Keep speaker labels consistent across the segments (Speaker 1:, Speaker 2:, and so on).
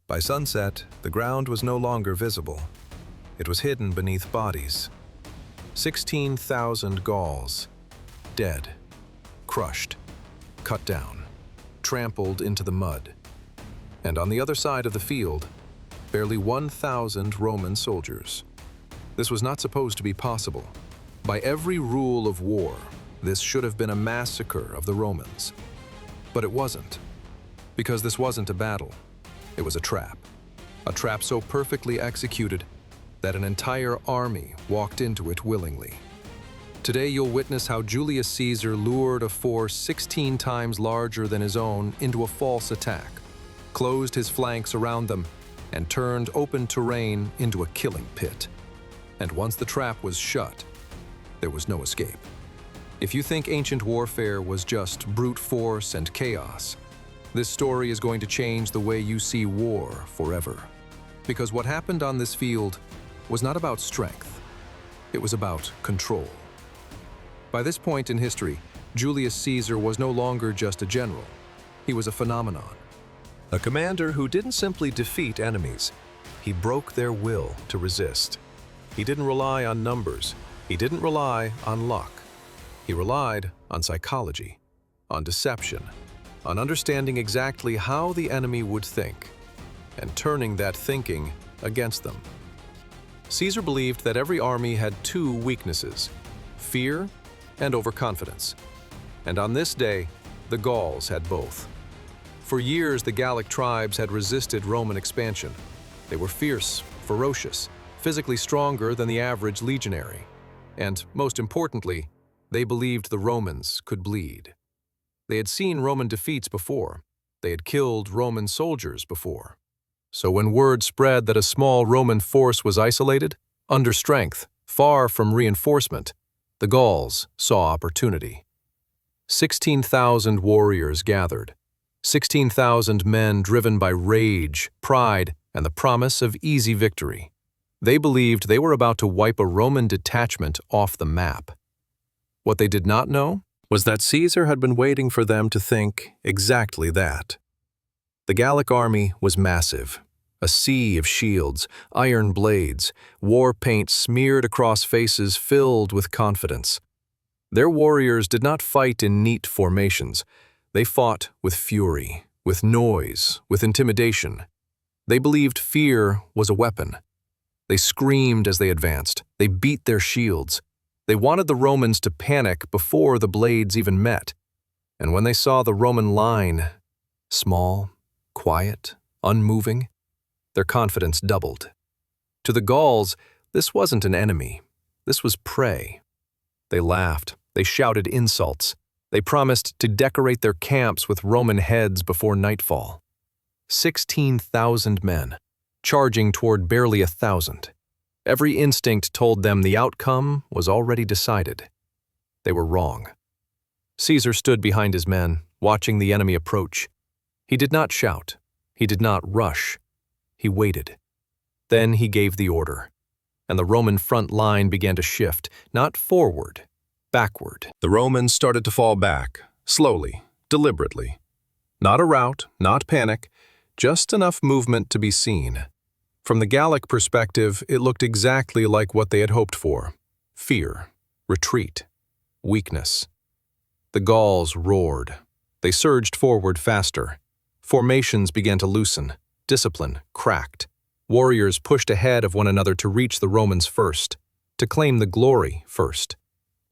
Speaker 1: By sunset, the ground was no longer visible. It was hidden beneath bodies. 16,000 Gauls, dead, crushed, cut down, trampled into the mud. And on the other side of the field, barely 1,000 Roman soldiers. This was not supposed to be possible. By every rule of war, this should have been a massacre of the Romans. But it wasn't, because this wasn't a battle. It was a trap so perfectly executed that an entire army walked into it willingly. Today you'll witness how Julius Caesar lured a force 16 times larger than his own into a false attack, closed his flanks around them, and turned open terrain into a killing pit. And once the trap was shut, there was no escape. If you think ancient warfare was just brute force and chaos, this story is going to change the way you see war forever. Because what happened on this field was not about strength, it was about control. By this point in history, Julius Caesar was no longer just a general. He was a phenomenon. A commander who didn't simply defeat enemies, he broke their will to resist. He didn't rely on numbers. He didn't rely on luck. He relied on psychology, on deception, on understanding exactly how the enemy would think, and turning that thinking against them. Caesar believed that every army had two weaknesses: fear and overconfidence. And on this day, the Gauls had both. For years, the Gallic tribes had resisted Roman expansion. They were fierce, ferocious, physically stronger than the average legionary. And most importantly, they believed the Romans could bleed. They had seen Roman defeats before. They had killed Roman soldiers before. So when word spread that a small Roman force was isolated, under strength, far from reinforcement, the Gauls saw opportunity. 16,000 warriors gathered. 16,000 men driven by rage, pride, and the promise of easy victory. They believed they were about to wipe a Roman detachment off the map. What they did not know was that Caesar had been waiting for them to think exactly that. The Gallic army was massive. A sea of shields, iron blades, war paint smeared across faces filled with confidence. Their warriors did not fight in neat formations. They fought with fury, with noise, with intimidation. They believed fear was a weapon. They screamed as they advanced. They beat their shields. They wanted the Romans to panic before the blades even met. And when they saw the Roman line, small, quiet, unmoving, their confidence doubled. To the Gauls, this wasn't an enemy. This was prey. They laughed. They shouted insults. They promised to decorate their camps with Roman heads before nightfall. 16,000 men, charging toward barely 1,000. Every instinct told them the outcome was already decided. They were wrong. Caesar stood behind his men, watching the enemy approach. He did not shout. He did not rush. He waited. Then he gave the order, and the Roman front line began to shift, not forward, backward. The Romans started to fall back, slowly, deliberately. Not a rout, not panic, just enough movement to be seen. From the Gallic perspective, it looked exactly like what they had hoped for: fear, retreat, weakness. The Gauls roared. They surged forward faster. Formations began to loosen. Discipline cracked. Warriors pushed ahead of one another to reach the Romans first, to claim the glory first,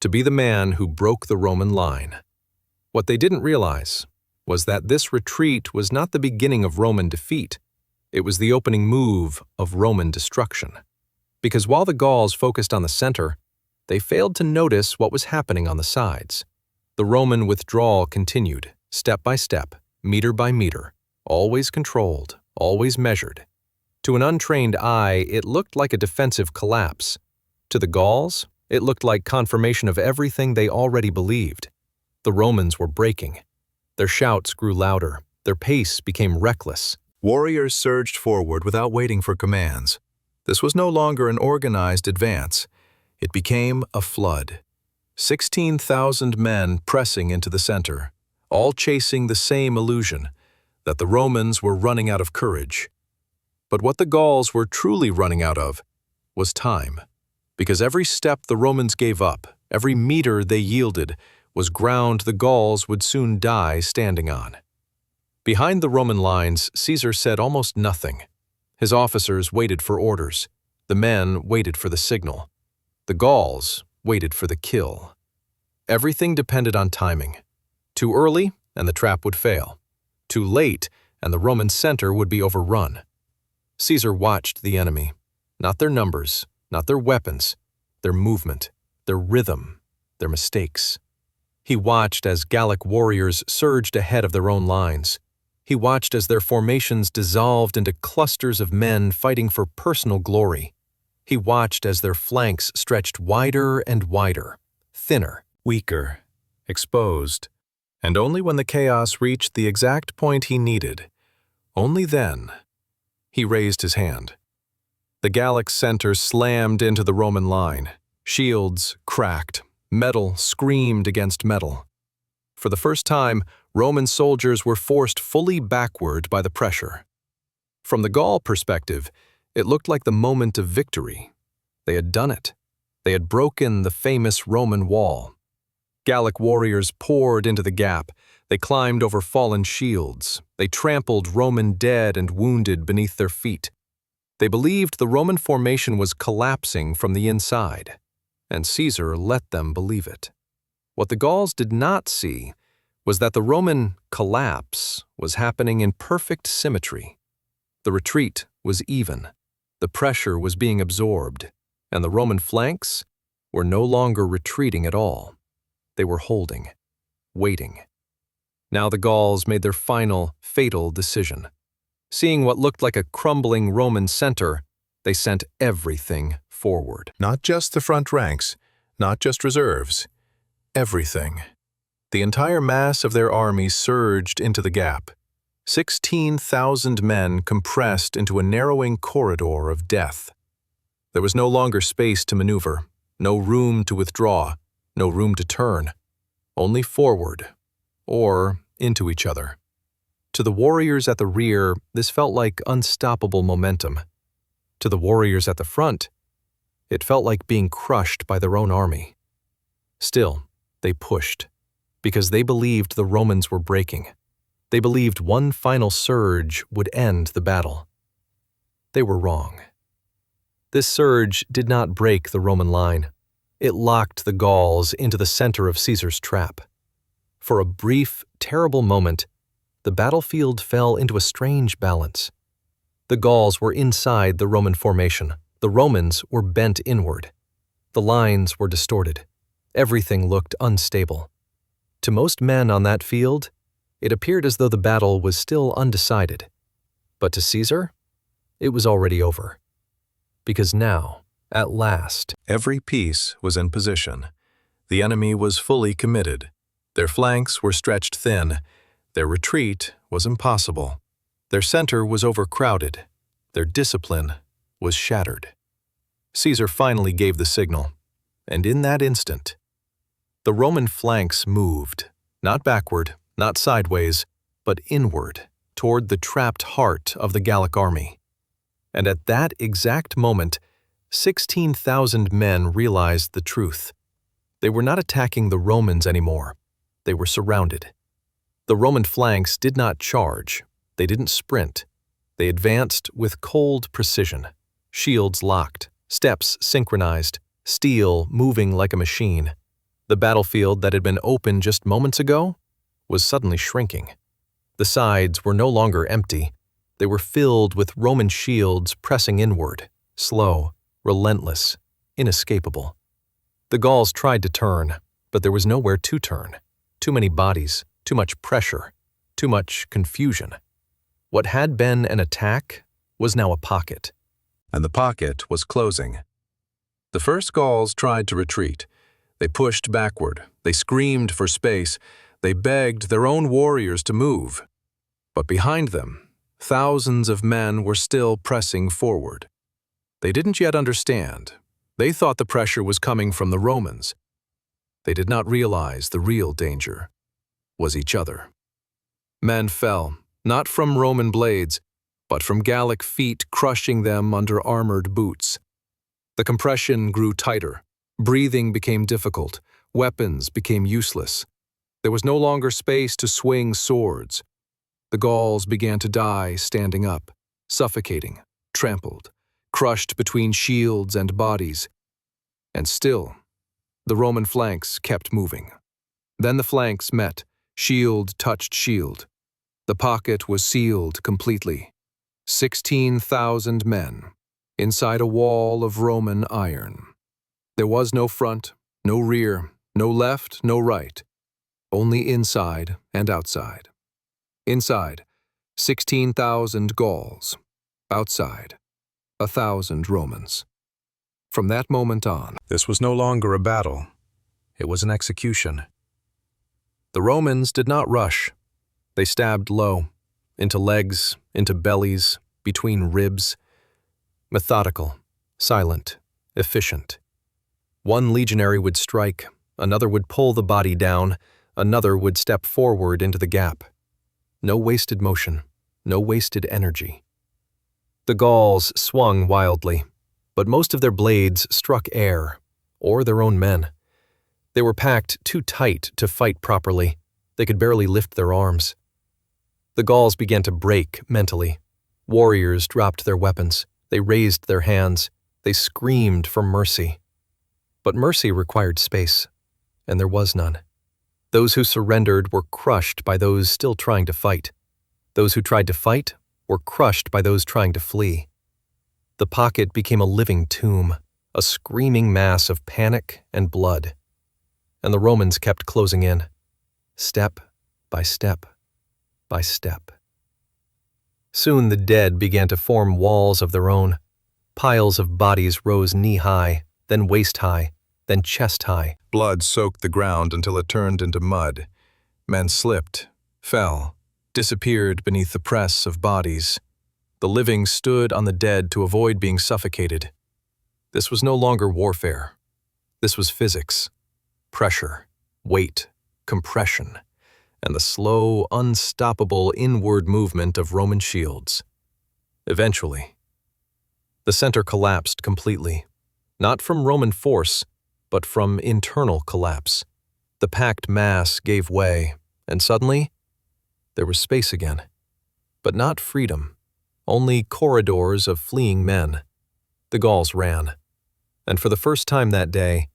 Speaker 1: to be the man who broke the Roman line. What they didn't realize was that this retreat was not the beginning of Roman defeat. It was the opening move of Roman destruction. Because while the Gauls focused on the center, they failed to notice what was happening on the sides. The Roman withdrawal continued, step by step, meter by meter, always controlled, always measured. To an untrained eye, it looked like a defensive collapse. To the Gauls, it looked like confirmation of everything they already believed. The Romans were breaking. Their shouts grew louder. Their pace became reckless. Warriors surged forward without waiting for commands. This was no longer an organized advance. It became a flood. 16,000 men pressing into the center, all chasing the same illusion, that the Romans were running out of courage. But what the Gauls were truly running out of was time, because every step the Romans gave up, every meter they yielded, was ground the Gauls would soon die standing on. Behind the Roman lines, Caesar said almost nothing. His officers waited for orders. The men waited for the signal. The Gauls waited for the kill. Everything depended on timing. Too early, and the trap would fail. Too late, and the Roman center would be overrun. Caesar watched the enemy, not their numbers, not their weapons, their movement, their rhythm, their mistakes. He watched as Gallic warriors surged ahead of their own lines. He watched as their formations dissolved into clusters of men fighting for personal glory. He watched as their flanks stretched wider and wider, thinner, weaker, exposed. And only when the chaos reached the exact point he needed, only then, he raised his hand. The Gallic center slammed into the Roman line. Shields cracked. Metal screamed against metal. For the first time, Roman soldiers were forced fully backward by the pressure. From the Gaul perspective, it looked like the moment of victory. They had done it. They had broken the famous Roman wall. Gallic warriors poured into the gap. They climbed over fallen shields. They trampled Roman dead and wounded beneath their feet. They believed the Roman formation was collapsing from the inside, and Caesar let them believe it. What the Gauls did not see was that the Roman collapse was happening in perfect symmetry. The retreat was even, the pressure was being absorbed, and the Roman flanks were no longer retreating at all. They were holding, waiting. Now the Gauls made their final, fatal decision. Seeing what looked like a crumbling Roman center, they sent everything forward. Not just the front ranks, not just reserves, everything. The entire mass of their army surged into the gap. 16,000 men compressed into a narrowing corridor of death. There was no longer space to maneuver, no room to withdraw, no room to turn, only forward, or into each other. To the warriors at the rear, this felt like unstoppable momentum. To the warriors at the front, it felt like being crushed by their own army. Still, they pushed, because they believed the Romans were breaking. They believed one final surge would end the battle. They were wrong. This surge did not break the Roman line. It locked the Gauls into the center of Caesar's trap. For a brief, terrible moment, the battlefield fell into a strange balance. The Gauls were inside the Roman formation. The Romans were bent inward. The lines were distorted. Everything looked unstable. To most men on that field, it appeared as though the battle was still undecided. But to Caesar, it was already over. Because now, at last, every piece was in position. The enemy was fully committed. Their flanks were stretched thin. Their retreat was impossible. Their center was overcrowded. Their discipline was shattered. Caesar finally gave the signal, and in that instant, the Roman flanks moved, not backward, not sideways, but inward, toward the trapped heart of the Gallic army. And at that exact moment, 16,000 men realized the truth. They were not attacking the Romans anymore. They were surrounded. The Roman flanks did not charge. They didn't sprint. They advanced with cold precision, shields locked, steps synchronized, steel moving like a machine. The battlefield that had been open just moments ago was suddenly shrinking. The sides were no longer empty. They were filled with Roman shields pressing inward, slow, relentless, inescapable. The Gauls tried to turn, but there was nowhere to turn. Too many bodies, too much pressure, too much confusion. What had been an attack was now a pocket. And the pocket was closing. The first Gauls tried to retreat. They pushed backward. They screamed for space. They begged their own warriors to move. But behind them, thousands of men were still pressing forward. They didn't yet understand. They thought the pressure was coming from the Romans. They did not realize the real danger was each other. Men fell, not from Roman blades, but from Gallic feet crushing them under armored boots. The compression grew tighter. Breathing became difficult. Weapons became useless. There was no longer space to swing swords. The Gauls began to die standing up, suffocating, trampled, crushed between shields and bodies. And still, the Roman flanks kept moving. Then the flanks met, shield touched shield. The pocket was sealed completely. 16,000 men, inside a wall of Roman iron. There was no front, no rear, no left, no right, only inside and outside. Inside, 16,000 Gauls. Outside, 1,000 Romans. From that moment on, this was no longer a battle. It was an execution. The Romans did not rush. They stabbed low, into legs, into bellies, between ribs. Methodical, silent, efficient. One legionary would strike, another would pull the body down, another would step forward into the gap. No wasted motion, no wasted energy. The Gauls swung wildly, but most of their blades struck air, or their own men. They were packed too tight to fight properly. They could barely lift their arms. The Gauls began to break mentally. Warriors dropped their weapons. They raised their hands. They screamed for mercy. But mercy required space, and there was none. Those who surrendered were crushed by those still trying to fight. Those who tried to fight were crushed by those trying to flee. The pocket became a living tomb, a screaming mass of panic and blood. And the Romans kept closing in, step by step by step. Soon the dead began to form walls of their own. Piles of bodies rose knee-high, then waist-high, then chest-high. Blood soaked the ground until it turned into mud. Men slipped, fell, disappeared beneath the press of bodies. The living stood on the dead to avoid being suffocated. This was no longer warfare. This was physics. Pressure, weight, compression, and the slow, unstoppable inward movement of Roman shields. Eventually, the center collapsed completely, not from Roman force, but from internal collapse. The packed mass gave way, and suddenly, there was space again. But not freedom, only corridors of fleeing men. The Gauls ran, and for the first time that day,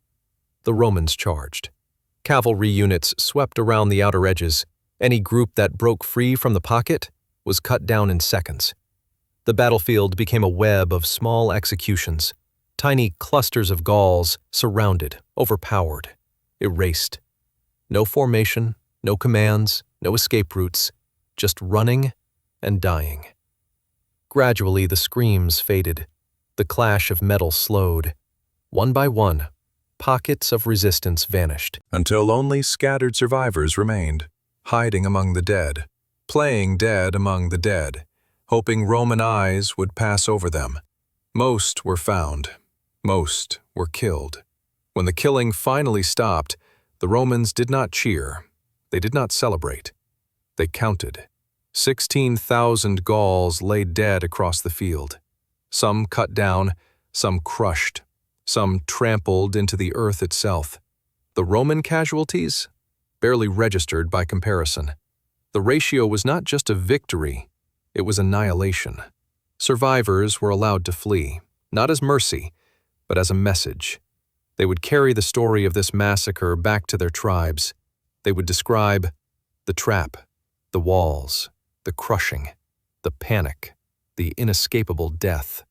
Speaker 1: the Romans charged. Cavalry units swept around the outer edges. Any group that broke free from the pocket was cut down in seconds. The battlefield became a web of small executions. Tiny clusters of Gauls surrounded, overpowered, erased. No formation, no commands, no escape routes, just running and dying. Gradually, the screams faded. The clash of metal slowed. One by one, pockets of resistance vanished, until only scattered survivors remained, hiding among the dead, playing dead among the dead, hoping Roman eyes would pass over them. Most were found. Most were killed. When the killing finally stopped, the Romans did not cheer. They did not celebrate. They counted. 16,000 Gauls lay dead across the field. Some cut down, some crushed, some trampled into the earth itself. The Roman casualties? Barely registered by comparison. The ratio was not just a victory, it was annihilation. Survivors were allowed to flee, not as mercy, but as a message. They would carry the story of this massacre back to their tribes. They would describe the trap, the walls, the crushing, the panic, the inescapable death.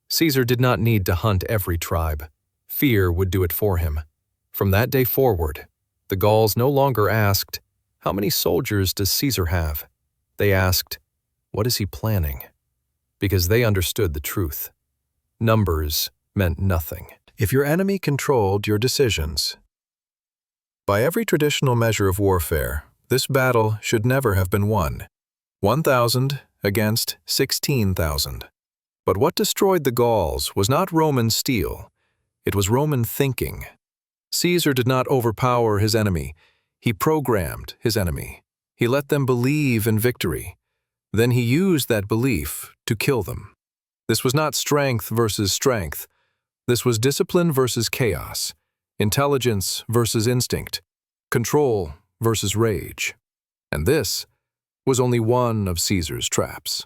Speaker 1: Caesar did not need to hunt every tribe. Fear would do it for him. From that day forward, the Gauls no longer asked, "How many soldiers does Caesar have?" They asked, "What is he planning?" Because they understood the truth. Numbers meant nothing if your enemy controlled your decisions. By every traditional measure of warfare, this battle should never have been won. 1,000 against 16,000. But what destroyed the Gauls was not Roman steel, it was Roman thinking. Caesar did not overpower his enemy, he programmed his enemy. He let them believe in victory. Then he used that belief to kill them. This was not strength versus strength. This was discipline versus chaos, intelligence versus instinct, control versus rage. And this was only one of Caesar's traps.